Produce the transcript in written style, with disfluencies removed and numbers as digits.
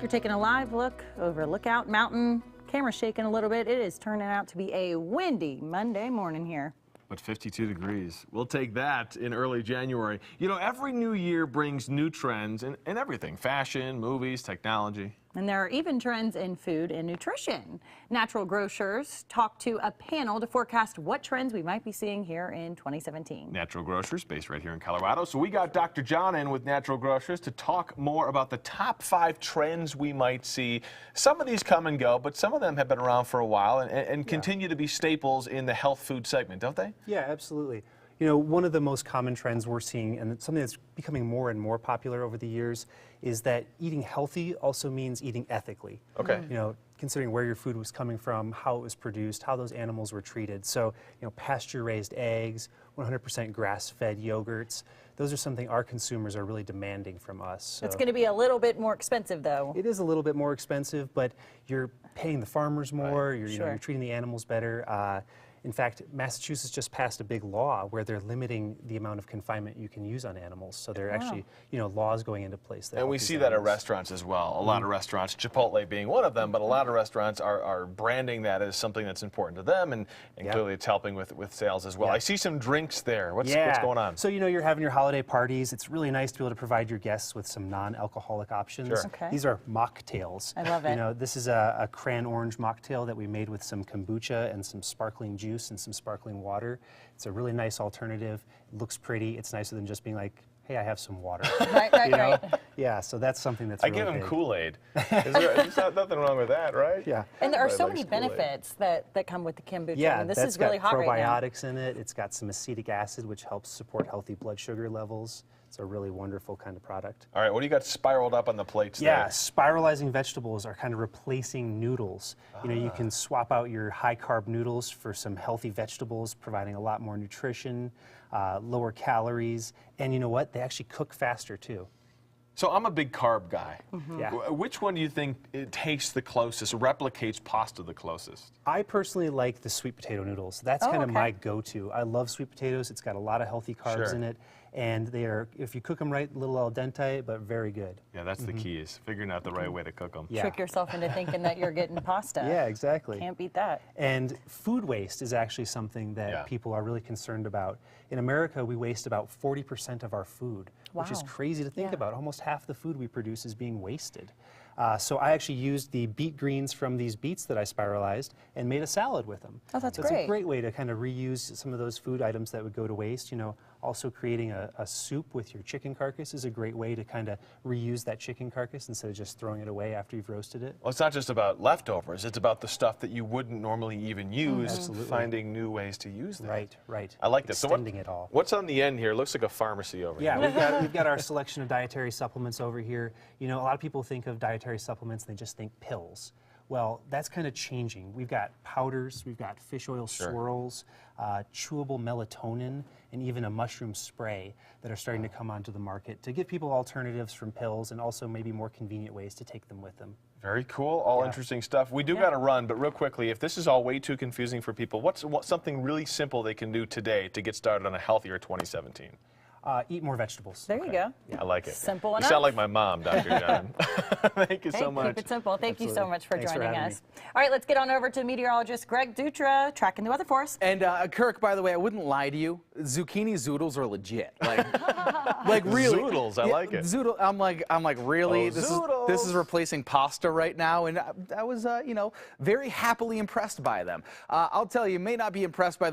You're taking a live look over Lookout Mountain. Camera's shaking a little bit. It is turning out to be a windy Monday morning here. But 52 degrees. We'll take that in early January. You know, every new year brings new trends in everything. Fashion, movies, technology. And there are even trends in food and nutrition. Natural Grocers talked to a panel to forecast what trends we might be seeing here in 2017. Natural Grocers, based right here in Colorado. So we got Dr. John in with Natural Grocers to talk more about the top 5 trends we might see. Some of these come and go, but some of them have been around for a while and continue to be staples in the health food segment, don't they? Yeah, absolutely. You know, one of the most common trends we're seeing, and something that's becoming more and more popular over the years, is that eating healthy also means eating ethically. Okay. You know, considering where your food was coming from, how it was produced, how those animals were treated. So, you know, pasture-raised eggs, 100% grass-fed yogurts, those are something our consumers are really demanding from us. So It's going to be a little bit more expensive, though. it is a little bit more expensive, but you're paying the farmers more, Right. you're treating the animals better. In fact, Massachusetts just passed a big law where they're limiting the amount of confinement you can use on animals. So there are actually, you know, laws going into place. And we see that at restaurants as well. A lot of restaurants, Chipotle being one of them, but a lot of restaurants are branding that as something that's important to them, and clearly it's helping with sales as well. Yeah. I see some drinks there. What's going on? So, you know, you're having your holiday parties. It's really nice to be able to provide your guests with some non-alcoholic options. Sure. Okay. These are mocktails. I love it. You know, this is a cran orange mocktail that we made with some kombucha and some sparkling juice and some sparkling water. It's a really nice alternative. It looks pretty. It's nicer than just being like, hey, I have some water. Right. Yeah, so that's something that's I really give them big. Kool-Aid. There's nothing wrong with that, right? Yeah. And there are so Everybody many likes Kool-Aid. benefits that come with the kombucha. Yeah, I mean, this that's is really got hot right now. probiotics in it. It's got some acetic acid, which helps support healthy blood sugar levels. It's a really wonderful kind of product. All right, what do you got spiraled up on the plates Yeah, there? spiralizing vegetables are kind of replacing noodles. You know, you can swap out your high-carb noodles for some healthy vegetables, providing a lot more nutrition, lower calories, and you know what? They actually cook faster too. So I'm a big carb guy. Yeah. Which one do you think it tastes the closest, replicates pasta the closest? I personally like the sweet potato noodles. That's kind of my go-to. I love sweet potatoes. It's got a lot of healthy carbs in it, and they are, if you cook them right, a little al dente, but very good. Yeah, that's the key, is figuring out the right way to cook them. Yeah. Trick yourself into thinking that you're getting pasta. Yeah, exactly. Can't beat that. And food waste is actually something that people are really concerned about. In America, we waste about 40% of our food, which is Wow. crazy to think about. Almost half the food we produce is being wasted. So I actually used the beet greens from these beets that I spiralized and made a salad with them. Oh, that's so great. It's a great way to kind of reuse some of those food items that would go to waste. You know, also creating a soup with your chicken carcass is a great way to kind of reuse that chicken carcass instead of just throwing it away after you've roasted it. Well, it's not just about leftovers. It's about the stuff that you wouldn't normally even use, Absolutely. finding new ways to use that. Right. I like this. Extending it all. What's on the end here? It looks like a pharmacy over Yeah, here. we've got our selection of dietary supplements over here. You know, a lot of people think of dietary supplements and they just think pills. Well, that's kind of changing. We've got powders, we've got fish oil swirls, chewable melatonin, and even a mushroom spray that are starting to come onto the market to give people alternatives from pills and also maybe more convenient ways to take them with them. Very cool. All interesting stuff. We do got to run, but real quickly, if this is all way too confusing for people, what's something really simple they can do today to get started on a healthier 2017? Eat more vegetables. There you go. I like it. Simple You enough. sound like my mom, Dr. John. Thank you Hey, so much. keep it simple. Thank you so Absolutely. much for Thanks for joining having us. All right, let's get on over to meteorologist Greg Dutra tracking the weather for us. And Kirk, by the way, I wouldn't lie to you. Zucchini zoodles are legit. Like really. Zoodles, I like it. Zoodle. I'm like really. Oh, this zoodles. is replacing pasta right now, and I was you know, very happily impressed by them. I'll tell you, may not be impressed by